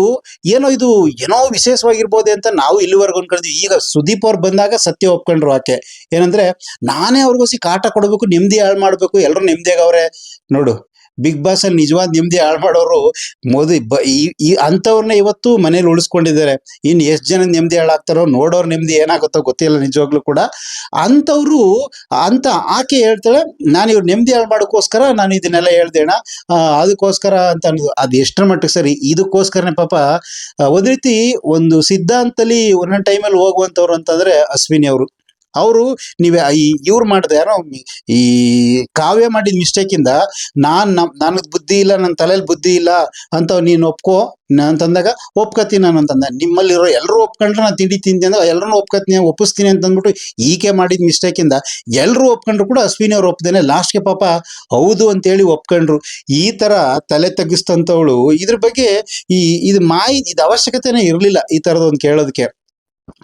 ಏನೋ ವಿಶೇಷವಾಗಿರ್ಬೋದೆ ಅಂತ ನಾವು ಇಲ್ಲಿವರೆಗೂ ಅನ್ಕೊಂಡಿದ್ವಿ. ಈಗ ಸುದೀಪ್ ಅವ್ರು ಬಂದಾಗ ಸತ್ಯ ಒಪ್ಕೊಂಡ್ರು. ಆಕೆ ಏನಂದ್ರೆ ನಾನೇ ಅವ್ರಿಗೋಸಿ ಕಾಟ ಕೊಡ್ಬೇಕು, ನೆಮ್ಮದಿ ಹಾಳು ಮಾಡ್ಬೇಕು, ಎಲ್ಲರೂ ನೆಮ್ಮದಿಯಾಗವ್ರೆ ನೋಡು. ಬಿಗ್ ಬಾಸ್ ಅಲ್ಲಿ ನಿಜವಾದ ನೆಮ್ಮದಿ ಹಾಳು ಮಾಡೋರು ಈ ಅಂಥವ್ರನ್ನ ಇವತ್ತು ಮನೇಲಿ ಉಳಿಸ್ಕೊಂಡಿದ್ದಾರೆ. ಇನ್ನು ಎಷ್ಟು ಜನ ನೆಮ್ಮದಿ ಹಾಳಾಗ್ತಾರೋ, ನೋಡೋರ್ ನೆಮ್ಮದಿ ಏನಾಗುತ್ತೋ ಗೊತ್ತಿಲ್ಲ ನಿಜವಾಗ್ಲೂ ಕೂಡ. ಅಂಥವ್ರು ಅಂತ ಆಕೆ ಹೇಳ್ತಾಳೆ, ನಾನು ಇವ್ರು ನೆಮ್ಮದಿ ಹಾಳು ಮಾಡೋಕ್ಕೋಸ್ಕರ ನಾನು ಇದನ್ನೆಲ್ಲ ಹೇಳ್ದೇಣ, ಅದಕ್ಕೋಸ್ಕರ ಅಂತ ಅನ್ನೋದು. ಅದು ಎಷ್ಟರ ಮಟ್ಟಿಗೆ ಸರಿ? ಇದಕ್ಕೋಸ್ಕರನೇ ಪಾಪ ಒಂದ್ ರೀತಿ ಒಂದು ಸಿದ್ಧಾಂತದಲ್ಲಿ ಒಂದೊಂದು ಟೈಮಲ್ಲಿ ಹೋಗುವಂಥವ್ರು ಅಂತಂದ್ರೆ ಅಶ್ವಿನಿ ಅವರು. ಅವರು ನೀವೇ ಇವ್ರು ಮಾಡಿದೆ ಯಾರೋ ಈ ಕಾವ್ಯ ಮಾಡಿದ ಮಿಸ್ಟೇಕಿಂದ ನನಗೆ ಬುದ್ಧಿ ಇಲ್ಲ, ನನ್ನ ತಲೆಯಲ್ಲಿ ಬುದ್ಧಿ ಇಲ್ಲ ಅಂತ ನೀನು ಒಪ್ಕೋ ಅಂತಂದಾಗ ಒಪ್ಕೋತೀನಿ ನಾನು ಅಂತಂದ. ನಿಮ್ಮಲ್ಲಿರೋ ಎಲ್ಲರೂ ಒಪ್ಕೊಂಡ್ರೆ ನಾನು ತಿಂಡಿ ತಿಂತೀನಿ ಅಂದ್ರೆ ಎಲ್ಲರೂ ಒಪ್ಪಿಸ್ತೀನಿ ಅಂತಂದ್ಬಿಟ್ಟು ಈಕೆ ಮಾಡಿದ ಮಿಸ್ಟೇಕಿಂದ ಎಲ್ಲರೂ ಒಪ್ಕೊಂಡ್ರು ಕೂಡ ಅಶ್ವಿನಿ ಅವ್ರು ಒಪ್ದೇನೆ ಲಾಸ್ಟ್ಗೆ ಪಾಪ ಹೌದು ಅಂತೇಳಿ ಒಪ್ಕೊಂಡ್ರು. ಈ ತರ ತಲೆ ತಗ್ಗಿಸ್ತಂಥವಳು ಇದ್ರ ಬಗ್ಗೆ ಇದು ಅವಶ್ಯಕತೆನೇ ಇರಲಿಲ್ಲ ಈ ಥರದೊಂದು ಕೇಳೋದಕ್ಕೆ.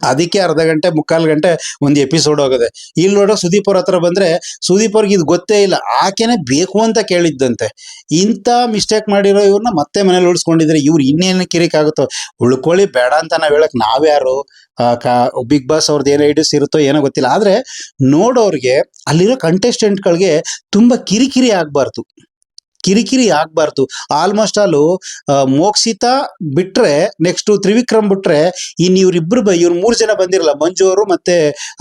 ಅದಕ್ಕೆ ಅರ್ಧ ಗಂಟೆ ಮುಕ್ಕಾಲು ಗಂಟೆ ಒಂದು ಎಪಿಸೋಡ್ ಹೋಗೋದೆ. ಇಲ್ಲಿ ನೋಡೋ ಸುದೀಪ್ ಅವ್ರ ಹತ್ರ ಬಂದ್ರೆ ಸುದೀಪ್ ಅವ್ರಿಗೆ ಇದು ಗೊತ್ತೇ ಇಲ್ಲ, ಆಕೆನೆ ಬೇಕು ಅಂತ ಕೇಳಿದ್ದಂತೆ. ಇಂಥ ಮಿಸ್ಟೇಕ್ ಮಾಡಿರೋ ಇವ್ರನ್ನ ಮತ್ತೆ ಮನೇಲಿ ಉಳಿಸ್ಕೊಂಡಿದ್ರೆ ಇವ್ರು ಇನ್ನೇನು ಕಿರಿಕ್ ಆಗುತ್ತೋ. ಉಳ್ಕೊಳ್ಳಿ ಬೇಡ ಅಂತ ನಾವು ಹೇಳಕ್ ನಾವ್ಯಾರು? ಬಿಗ್ ಬಾಸ್ ಅವ್ರದ್ದು ಏನೋ ಐಡಿಯಾಸ್ ಇರುತ್ತೋ ಏನೋ ಗೊತ್ತಿಲ್ಲ. ಆದ್ರೆ ನೋಡೋರ್ಗೆ ಅಲ್ಲಿರೋ ಕಂಟೆಸ್ಟೆಂಟ್ಗಳಿಗೆ ತುಂಬಾ ಕಿರಿಕಿರಿ ಆಗ್ಬಾರ್ದು. ಆಲ್ಮೋಸ್ಟ್ ಆಲು ಮೋಕ್ಷಿತಾ ಬಿಟ್ರೆ, ನೆಕ್ಸ್ಟ್ ತ್ರಿವಿಕ್ರಮ್ ಬಿಟ್ರೆ, ಇವ್ರು 3 ಜನ ಬಂದಿರಲ್ಲ, ಮಂಜು ಅವರು ಮತ್ತೆ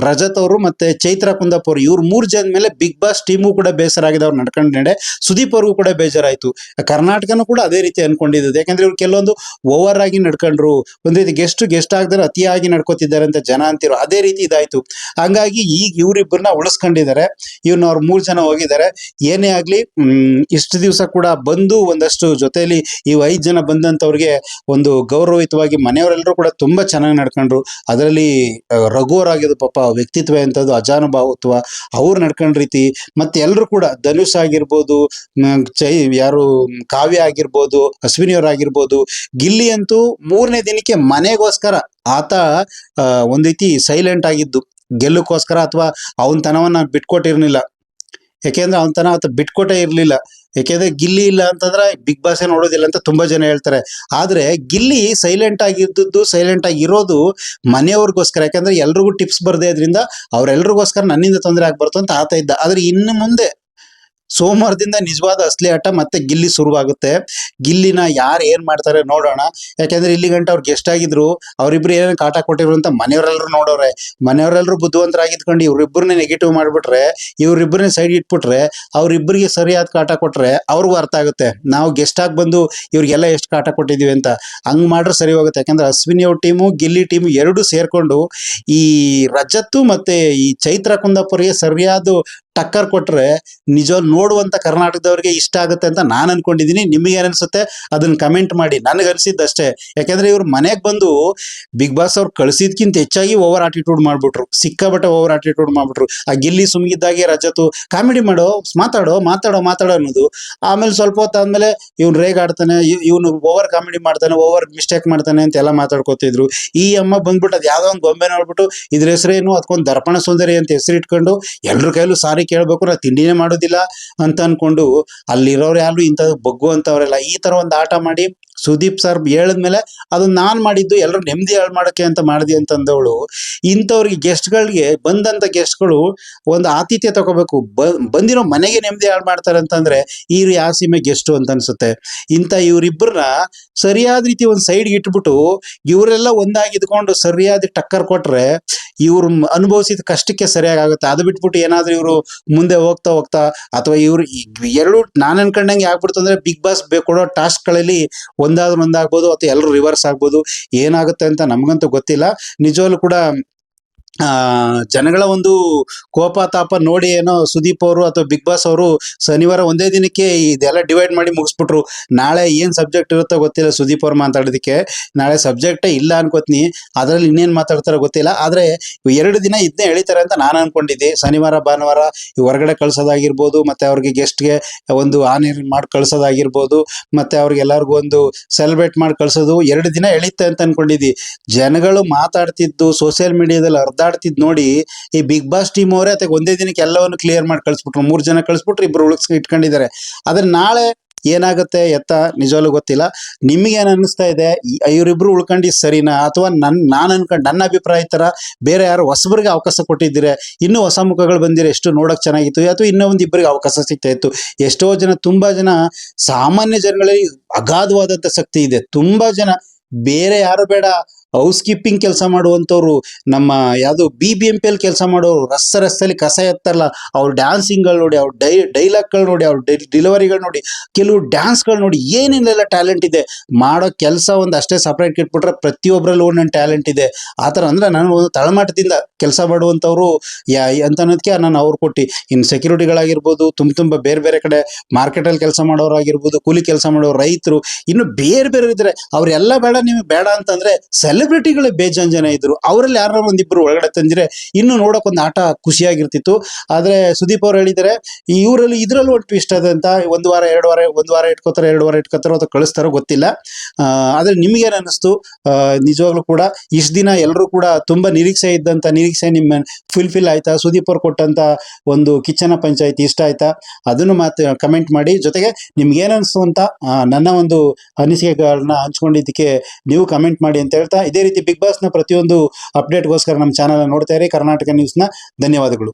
ರಜತ್ ಅವರು ಮತ್ತೆ ಚೈತ್ರ ಕುಂದಪ್ಪ ಅವರು. ಇವ್ರು 3 ಜನ ಮೇಲೆ ಬಿಗ್ ಬಾಸ್ ಟೀಮು ಕೂಡ ಬೇಸರ ಆಗಿದೆ ಅವ್ರು ನಡ್ಕೊಂಡೆ. ಸುದೀಪ್ ಅವ್ರಿಗೂ ಕೂಡ ಬೇಜಾರಾಯ್ತು. ಕರ್ನಾಟಕನೂ ಕೂಡ ಅದೇ ರೀತಿ ಅನ್ಕೊಂಡಿದ್ದು. ಯಾಕಂದ್ರೆ ಇವ್ರು ಕೆಲವೊಂದು ಓವರ್ ಆಗಿ ನಡ್ಕೊಂಡ್ರು, ಒಂದ್ ರೀತಿ ಗೆಸ್ಟ್ ಆಗದ್ರೆ ಅತಿಯಾಗಿ ನಡ್ಕೋತಿದ್ದಾರೆ ಅಂತ ಜನ ಅಂತಿರೋ ಅದೇ ರೀತಿ ಇದಾಯ್ತು. ಹಂಗಾಗಿ ಈಗ ಇವ್ರಿಬ್ಬರನ್ನ ಉಳಿಸ್ಕೊಂಡಿದ್ದಾರೆ. ಇವ್ರನ್ನ ಅವ್ರು 3 ಜನ ಹೋಗಿದ್ದಾರೆ. ಏನೇ ಆಗ್ಲಿ, ಇಷ್ಟು ದಿವಸ ಕೂಡ ಬಂದು ಒಂದಷ್ಟು ಜೊತೆಲಿ 5 ಜನ ಬಂದಂತವ್ರಿಗೆ ಒಂದು ಗೌರವಯುತವಾಗಿ ಮನೆಯವರೆಲ್ಲರೂ ಕೂಡ ತುಂಬಾ ಚೆನ್ನಾಗಿ ನಡ್ಕೊಂಡ್ರು. ಅದರಲ್ಲಿ ರಘುವರಾಗಿದ್ದು ಪಾಪ ವ್ಯಕ್ತಿತ್ವ ಎಂಥದ್ದು, ಅಜಾನುಭಾವತ್ವ, ಅವ್ರು ನಡ್ಕೊಂಡ್ ರೀತಿ, ಮತ್ತೆ ಎಲ್ಲರೂ ಕೂಡ ಧನುಷ್ ಆಗಿರ್ಬೋದು, ಯಾರು ಕಾವ್ಯ ಆಗಿರ್ಬೋದು, ಅಶ್ವಿನಿ ಅವರಾಗಿರ್ಬೋದು, ಗಿಲ್ಲಿ ಅಂತೂ 3ನೇ ದಿನಕ್ಕೆ ಮನೆಗೋಸ್ಕರ ಆತ ಒಂದ್ ರೀತಿ ಸೈಲೆಂಟ್ ಆಗಿದ್ದು, ಗೆಲ್ಲಕ್ಕೋಸ್ಕರ ಅಥವಾ ಅವನ ತನವನ್ನ ಬಿಟ್ಕೊಟ್ಟಿರ್ಲಿಲ್ಲ. ಯಾಕೆಂದ್ರೆ ಅವನ ತನ ಆತ ಬಿಟ್ಕೊಟ್ಟೇ ಇರ್ಲಿಲ್ಲ. ಯಾಕೆಂದ್ರೆ ಗಿಲ್ಲಿ ಇಲ್ಲ ಅಂತಂದ್ರೆ ಬಿಗ್ ಬಾಸ್ ನೋಡೋದಿಲ್ಲ ಅಂತ ತುಂಬಾ ಜನ ಹೇಳ್ತಾರೆ. ಆದ್ರೆ ಗಿಲ್ಲಿ ಸೈಲೆಂಟ್ ಸೈಲೆಂಟ್ ಆಗಿರೋದು ಮನೆಯವ್ರಿಗೋಸ್ಕರ. ಯಾಕಂದ್ರೆ ಎಲ್ರಿಗೂ ಟಿಪ್ಸ್ ಬರ್ದೇ ಇದ್ರಿಂದ ಅವ್ರೆಲ್ರಿಗೋಸ್ಕರ ನನ್ನಿಂದ ತೊಂದರೆ ಆಗ್ಬಾರ್ದು ಅಂತ ಆತ ಇದ್ದ. ಆದ್ರೆ ಇನ್ನು ಮುಂದೆ ಸೋಮವಾರದಿಂದ ನಿಜವಾದ ಅಸಲಿ ಆಟ ಮತ್ತೆ ಗಿಲ್ಲಿ ಶುರುವಾಗುತ್ತೆ. ಗಿಲ್ಲಿನ ಯಾರು ಏನ್ ಮಾಡ್ತಾರೆ ನೋಡೋಣ. ಯಾಕೆಂದ್ರೆ ಇಲ್ಲಿ ಗಂಟ ಅವ್ರು ಗೆಸ್ಟ್ ಆಗಿದ್ರು, ಅವ್ರಿಬ್ರು ಏನೇನು ಕಾಟ ಕೊಟ್ಟಿರು ಅಂತ ಮನೆಯವರೆಲ್ಲರೂ ನೋಡೋರೆ. ಮನೆಯವರೆಲ್ಲರೂ ಬುದ್ಧಿವಂತರಾಗಿದ್ಕೊಂಡು ಇವ್ರಿಬ್ಬರನ್ನೇ ನೆಗೆಟಿವ್ ಮಾಡ್ಬಿಟ್ರೆ, ಇವ್ರಿಬ್ಬರನ್ನೇ ಸೈಡ್ ಇಟ್ಬಿಟ್ರೆ, ಅವ್ರಿಬ್ಬರಿಗೆ ಸರಿಯಾದ ಕಾಟ ಕೊಟ್ರೆ ಅವ್ರಿಗೂ ಅರ್ಥ ಆಗುತ್ತೆ ನಾವು ಗೆಸ್ಟ್ ಆಗಿ ಬಂದು ಇವ್ರಿಗೆಲ್ಲ ಎಷ್ಟು ಕಾಟ ಕೊಟ್ಟಿದೀವಿ ಅಂತ. ಹಂಗ್ ಮಾಡ್ರೆ ಸರಿ ಹೋಗುತ್ತೆ. ಯಾಕಂದ್ರೆ ಅಶ್ವಿನಿ ಅವ್ರ ಟೀಮು ಗಿಲ್ಲಿ ಟೀಮು ಎರಡೂ ಸೇರ್ಕೊಂಡು ಈ ರಜತ್ತು ಮತ್ತೆ ಈ ಚೈತ್ರ ಕುಂದಾಪುರಿಗೆ ಸರಿಯಾದ ಟಕ್ಕರ್ ಕೊಟ್ರೆ ನಿಜವಾಗ್ ನೋಡುವಂತ ಕರ್ನಾಟಕದವ್ರಿಗೆ ಇಷ್ಟ ಆಗುತ್ತೆ ಅಂತ ನಾನು ಅನ್ಕೊಂಡಿದೀನಿ. ನಿಮಗೆ ಏನಿಸುತ್ತೆ ಅದನ್ನ ಕಮೆಂಟ್ ಮಾಡಿ. ನನಗೆ ಅನಿಸಿದ್ದಷ್ಟೇ. ಯಾಕಂದ್ರೆ ಇವ್ರು ಮನೆಗೆ ಬಂದು ಬಿಗ್ ಬಾಸ್ ಅವ್ರು ಕಳಿಸಿದ್ಕಿಂತ ಹೆಚ್ಚಾಗಿ ಓವರ್ ಆಟಿಟ್ಯೂಡ್ ಮಾಡ್ಬಿಟ್ರು, ಸಿಕ್ಕಾಬಟ್ಟೆ ಓವರ್ ಆಟಿಟ್ಯೂಡ್ ಮಾಡ್ಬಿಟ್ರು. ಆ ಗಿಲ್ಲಿ ಸುಮ್ಗಿದ್ದಾಗೆ ರಜತು ಕಾಮಿಡಿ ಮಾತಾಡೋ ಅನ್ನೋದು. ಆಮೇಲೆ ಸ್ವಲ್ಪ ಹೊತ್ತಾದ್ಮೇಲೆ ಇವ್ನು ರೇಗಾಡ್ತಾನೆ, ಇವನು ಓವರ್ ಕಾಮಿಡಿ ಮಾಡ್ತಾನೆ, ಓವರ್ ಮಿಸ್ಟೇಕ್ ಮಾಡ್ತಾನೆ ಅಂತ ಎಲ್ಲ ಮಾತಾಡ್ಕೋತಿದ್ರು. ಈ ಅಮ್ಮ ಬಂದ್ಬಿಟ್ಟು ಅದು ಯಾವ್ದೋ ಒಂದು ಗೊಂಬೆ ನೋಡ್ಬಿಟ್ಟು ಇದ್ರ ಹೆಸರೇನು ಅದಕ್ಕೊಂದು ದರ್ಪಣ ಸುಂದರಿ ಅಂತ ಹೆಸರಿಟ್ಕೊಂಡು ಎಲ್ರ ಕೈಲೂ ಸಾರಿ ಕೇಳ್ಬೇಕು, ನಾ ತಿಂಡಿನೇ ಮಾಡೋದಿಲ್ಲ ಅಂತ ಅನ್ಕೊಂಡು ಅಲ್ಲಿರೋರು ಯಾರು ಇಂಥ ಬಗ್ಗುವಂತವ್ರೆಲ್ಲ ಈ ತರ ಒಂದು ಆಟ ಮಾಡಿ ಸುದೀಪ್ ಸರ್ ಹೇಳಿದ್ಮೇಲೆ ಅದನ್ನ ನಾನ್ ಮಾಡಿದ್ದು ಎಲ್ಲರೂ ನೆಮ್ಮದಿ ಹಾಳು ಮಾಡಕ್ಕೆ ಅಂತ ಮಾಡಿದೆ ಅಂತಂದವಳು. ಇಂಥವ್ರಿಗೆ ಗೆಸ್ಟ್ಗಳಿಗೆ ಬಂದಂತ ಗೆಸ್ಟ್ಗಳು ಒಂದು ಆತಿಥ್ಯ ತಗೋಬೇಕು. ಬಂದಿರೋ ಮನೆಗೆ ನೆಮ್ಮದಿ ಹಾಳು ಮಾಡ್ತಾರೆ ಅಂತಂದ್ರೆ ಇವ್ರು ಯಾವ ಸೀಮೆ ಗೆಸ್ಟು ಅಂತ ಅನ್ಸುತ್ತೆ. ಇಂಥ ಇವ್ರಿಬ್ಬರನ್ನ ಸರಿಯಾದ ರೀತಿ ಒಂದು ಸೈಡ್ಗೆ ಇಟ್ಬಿಟ್ಟು ಇವರೆಲ್ಲ ಒಂದಾಗಿದ್ಕೊಂಡು ಸರಿಯಾದ ಟಕ್ಕರ್ ಕೊಟ್ರೆ ಇವ್ರು ಅನುಭವಿಸಿದ ಕಷ್ಟಕ್ಕೆ ಸರಿಯಾಗಿ ಆಗುತ್ತೆ. ಅದು ಬಿಟ್ಬಿಟ್ಟು ಏನಾದ್ರೂ ಇವರು ಮುಂದೆ ಹೋಗ್ತಾ ಅಥವಾ ಇವ್ರು ಎರಡು ನಾನು ಅನ್ಕೊಂಡಂಗೆ ಆಗ್ಬಿಡ್ತು ಅಂದ್ರೆ ಬಿಗ್ ಬಾಸ್ ಕೊಡೋ ಟಾಸ್ಕ್ಗಳಲ್ಲಿ ಒಂದಾಗ್ಬೋದು ಅಥವಾ ಎಲ್ಲರೂ ರಿವರ್ಸ್ ಆಗ್ಬೋದು. ಏನಾಗುತ್ತೆ ಅಂತ ನಮ್ಗಂತೂ ಗೊತ್ತಿಲ್ಲ. ನಿಜವಾಗ್ಲೂ ಕೂಡ ಜನಗಳ ಒಂದು ಕೋಪ ತಾಪ ನೋಡಿ ಏನೋ ಸುದೀಪ್ ಅವರು ಅಥವಾ ಬಿಗ್ ಬಾಸ್ ಅವರು ಶನಿವಾರ ಒಂದೇ ದಿನಕ್ಕೆ ಇದೆಲ್ಲ ಡಿವೈಡ್ ಮಾಡಿ ಮುಗಿಸ್ಬಿಟ್ರು. ನಾಳೆ ಏನ್ ಸಬ್ಜೆಕ್ಟ್ ಇರುತ್ತೋ ಗೊತ್ತಿಲ್ಲ ಸುದೀಪ್ ಅವ್ರು ಮಾತಾಡೋದಕ್ಕೆ. ನಾಳೆ ಸಬ್ಜೆಕ್ಟೇ ಇಲ್ಲ ಅನ್ಕೋತೀನಿ, ಅದ್ರಲ್ಲಿ ಇನ್ನೇನ್ ಮಾತಾಡ್ತಾರೋ ಗೊತ್ತಿಲ್ಲ. ಆದ್ರೆ 2 ದಿನ ಇದನ್ನೇ ಎಳಿತಾರೆ ಅಂತ ನಾನು ಅನ್ಕೊಂಡಿದ್ದೆ. ಶನಿವಾರ ಭಾನುವಾರ ಹೊರಗಡೆ ಕಳ್ಸೋದಾಗಿರ್ಬೋದು, ಮತ್ತೆ ಅವ್ರಿಗೆ ಗೆಸ್ಟ್ಗೆ ಒಂದು ಆನಿರ್ ಮಾಡಿ ಕಳ್ಸೋದಾಗಿರ್ಬೋದು, ಮತ್ತೆ ಅವ್ರಿಗೆಲ್ಲರಿಗೂ ಒಂದು ಸೆಲೆಬ್ರೇಟ್ ಮಾಡಿ ಕಳ್ಸೋದು 2 ದಿನ ಎಳಿತೆ ಅಂತ ಅನ್ಕೊಂಡಿದ್ವಿ. ಜನಗಳು ಮಾತಾಡ್ತಿದ್ದು ಸೋಷಿಯಲ್ ಮೀಡಿಯಾದಲ್ಲಿ ಅರ್ಧಾಡ್ತಿದ್ ನೋಡಿ ಈ ಬಿಗ್ ಬಾಸ್ ಟೀಮ್ ಅವರೇ ಒಂದೇ ದಿನಕ್ಕೆ ಎಲ್ಲವನ್ನು ಕ್ಲಿಯರ್ ಮಾಡಿ ಕಳಿಸ್ಬಿಟ್ರು. 3 ಜನ ಕಳಿಸ್ಬಿಟ್ರು, 2 ಇಟ್ಕೊಂಡಿದ್ದಾರೆ. ಆದ್ರೆ ನಾಳೆ ಏನಾಗುತ್ತೆ ಎತ್ತ ನಿಜವಾಗ್ಲೂ ಗೊತ್ತಿಲ್ಲ. ನಿಮಗೇನು ಅನ್ನಿಸ್ತಾ ಇದೆ? ಇವರಿಬ್ರು ಉಳ್ಕೊಂಡು ಸರಿನಾ, ಅಥವಾ ನಾನು ಅನ್ಕೊಂಡು ನನ್ನ ಅಭಿಪ್ರಾಯ ಥರ ಬೇರೆ ಯಾರು ಹೊಸಬರಿಗೆ ಅವಕಾಶ ಕೊಟ್ಟಿದ್ದೀರಾ, ಇನ್ನೂ ಹೊಸ ಮುಖಗಳು ಬಂದಿರೋ ಎಷ್ಟು ನೋಡೋಕೆ ಚೆನ್ನಾಗಿತ್ತು, ಅಥವಾ ಇನ್ನೂ ಒಂದು ಇಬ್ಬರಿಗೆ ಅವಕಾಶ ಸಿಗ್ತಾ ಇತ್ತು. ಎಷ್ಟೋ ಜನ, ತುಂಬಾ ಜನ ಸಾಮಾನ್ಯ ಜನಗಳಲ್ಲಿ ಅಗಾಧವಾದಂಥ ಶಕ್ತಿ ಇದೆ. ತುಂಬಾ ಜನ ಬೇರೆ ಯಾರು ಬೇಡ, ಹೌಸ್ ಕೀಪಿಂಗ್ ಕೆಲಸ ಮಾಡುವಂಥವ್ರು, ನಮ್ಮ ಯಾವುದು BBMP ಕೆಲಸ ಮಾಡೋರು, ರಸ್ತಲ್ಲಿ ಕಸ ಎತ್ತಾರಲ್ಲ, ಅವ್ರ ಡ್ಯಾನ್ಸಿಂಗ್ಗಳು ನೋಡಿ, ಅವ್ರ ಡೈಲಾಗ್ಗಳು ನೋಡಿ, ಅವ್ರ ಡೆಲಿವರಿಗಳು ನೋಡಿ, ಕೆಲವು ಡ್ಯಾನ್ಸ್ಗಳು ನೋಡಿ, ಏನೇನೆಲ್ಲ ಟ್ಯಾಲೆಂಟ್ ಇದೆ. ಮಾಡೋ ಕೆಲಸ ಒಂದು ಅಷ್ಟೇ ಸಪ್ರೇಟ್ ಇಟ್ಬಿಟ್ರೆ ಪ್ರತಿಯೊಬ್ಬರಲ್ಲೂ ಒಂದೊಂದು ಟ್ಯಾಲೆಂಟ್ ಇದೆ. ಆ ಥರ ಅಂದರೆ ನಾನು ಒಂದು ತಳಮಟ್ಟದಿಂದ ಕೆಲಸ ಮಾಡುವಂಥವ್ರು ಅಂತ ಅನ್ನೋದಕ್ಕೆ ನಾನು ಅವ್ರು ಕೊಟ್ಟು, ಇನ್ನು ಸೆಕ್ಯೂರಿಟಿಗಳಾಗಿರ್ಬೋದು, ತುಂಬ ಬೇರೆ ಬೇರೆ ಕಡೆ ಮಾರ್ಕೆಟಲ್ಲಿ ಕೆಲಸ ಮಾಡೋರಾಗಿರ್ಬೋದು, ಕೂಲಿ ಕೆಲಸ ಮಾಡೋರು, ರೈತರು, ಇನ್ನು ಬೇರೆ ಬೇರೆ ಇದ್ದಾರೆ. ಅವರೆಲ್ಲ ಬೇಡ, ನಿಮಗೆ ಬೇಡ ಅಂತಂದರೆ ಸೆಲೆಬ್ರಿಟಿಗಳೇ ಬೇಜಾನ್ ಜನ ಇದ್ರು. ಅವರಲ್ಲಿ ಯಾರು ಒಂದಿಬ್ಬರು ಒಳಗಡೆ ತಂದಿದ್ರೆ ಇನ್ನೂ ನೋಡೋಕೆ ಒಂದು ಆಟ ಖುಷಿಯಾಗಿರ್ತಿತ್ತು. ಆದರೆ ಸುದೀಪ್ ಅವ್ರು ಹೇಳಿದ್ದಾರೆ, ಇದರಲ್ಲೂ ಒಂದು ಟ್ವಿಸ್ಟ್ ಅದ ಅಂತ. ಒಂದು ವಾರ ಇಟ್ಕೋತಾರೆ, 2 ವಾರ ಇಟ್ಕೋತಾರೋ ಅಥವಾ ಕಳಿಸ್ತಾರೋ ಗೊತ್ತಿಲ್ಲ. ಆದರೆ ನಿಮಗೇನು ಅನ್ನಿಸ್ತು? ನಿಜವಾಗ್ಲೂ ಕೂಡ ಇಷ್ಟು ದಿನ ಎಲ್ಲರೂ ಕೂಡ ತುಂಬ ನಿರೀಕ್ಷೆ ಇದ್ದಂಥ ನಿರೀಕ್ಷೆ ನಿಮ್ಮ ಫುಲ್ಫಿಲ್ ಆಯ್ತಾ? ಸುದೀಪ್ ಅವ್ರು ಕೊಟ್ಟಂಥ ಒಂದು ಕಿಚ್ಚನ ಪಂಚಾಯಿತಿ ಇಷ್ಟ ಆಯ್ತಾ? ಅದನ್ನು ಕಮೆಂಟ್ ಮಾಡಿ. ಜೊತೆಗೆ ನಿಮ್ಗೇನು ಅನಿಸ್ತು ಅಂತ ನನ್ನ ಒಂದು ಅನಿಸಿಕೆಗಳನ್ನ ಹಂಚ್ಕೊಂಡಿದ್ದಕ್ಕೆ ನೀವು ಕಮೆಂಟ್ ಮಾಡಿ ಅಂತ ಹೇಳ್ತಾ, ಇದೇ ರೀತಿ ಬಿಗ್ ಬಾಸ್ನ ಪ್ರತಿಯೊಂದು ಅಪ್ಡೇಟ್ಗೋಸ್ಕರ ನಮ್ಮ ಚಾನಲ್ ನೋಡ್ತಾ ಇರಿ ಕರ್ನಾಟಕ ನ್ಯೂಸ್ನ. ಧನ್ಯವಾದಗಳು.